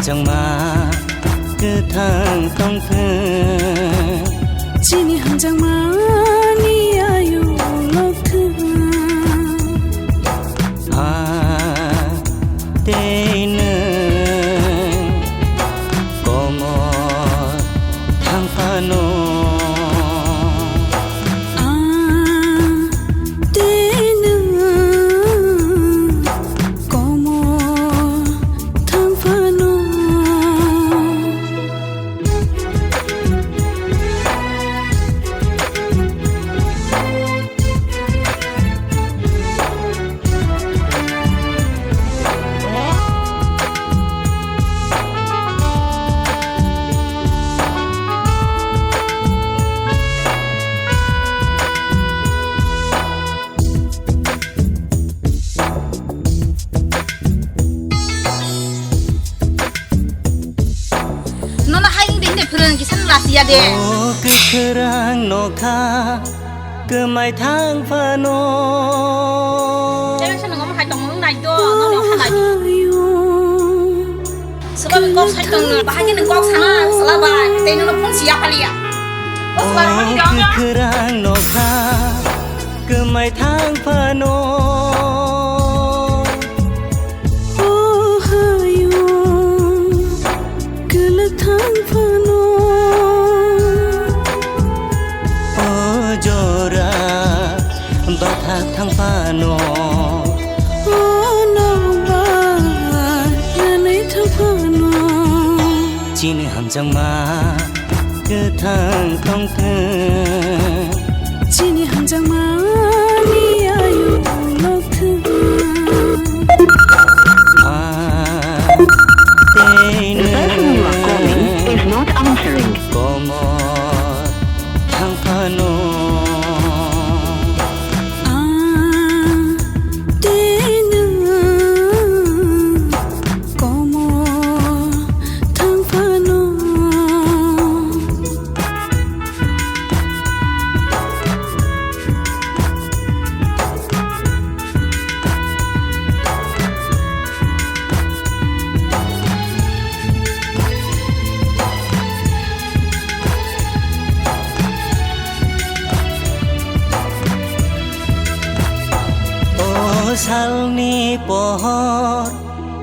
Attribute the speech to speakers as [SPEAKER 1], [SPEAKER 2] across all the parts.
[SPEAKER 1] 장마 그 탕통튼
[SPEAKER 2] 지니 한 장만이 아유 로크
[SPEAKER 1] 아 때는 꼬모 탕파노
[SPEAKER 3] 그런 게 산라시야 돼.
[SPEAKER 1] 그 그랑 노카 그 마이 탕파노
[SPEAKER 3] 제가 너무 활동을 나이도 너무 하나지. sebab kau 활동을 하기는 꼭 상아 살아봐. 때는 폰시야 빨리야.
[SPEAKER 1] 그 그랑 노카 그 마이 탕파노 탕파노 지니 함장마 그 탕통튼
[SPEAKER 2] 지니 한 장만이 아유 로크
[SPEAKER 1] 아 때는 꼬모 탕파노 salni pohor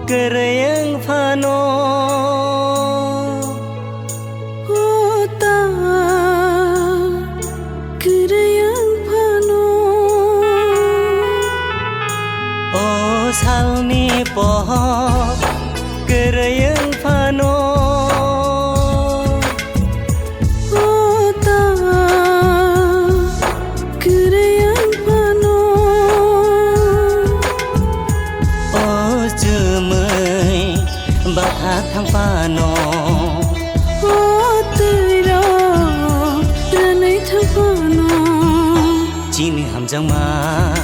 [SPEAKER 1] kereyang fano
[SPEAKER 2] ota kereyang fano
[SPEAKER 1] oh salni pohor kereyang fano
[SPEAKER 2] ota kereyang fano
[SPEAKER 1] bát 탕파노
[SPEAKER 2] 어때요 라네 탕파노
[SPEAKER 1] 지니 함장마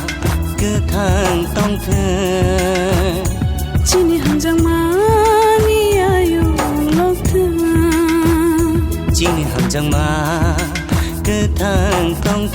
[SPEAKER 1] 그 탕통튼
[SPEAKER 2] 지니 한 장만이 아유 로크
[SPEAKER 1] 지니 함장마 그 탕통튼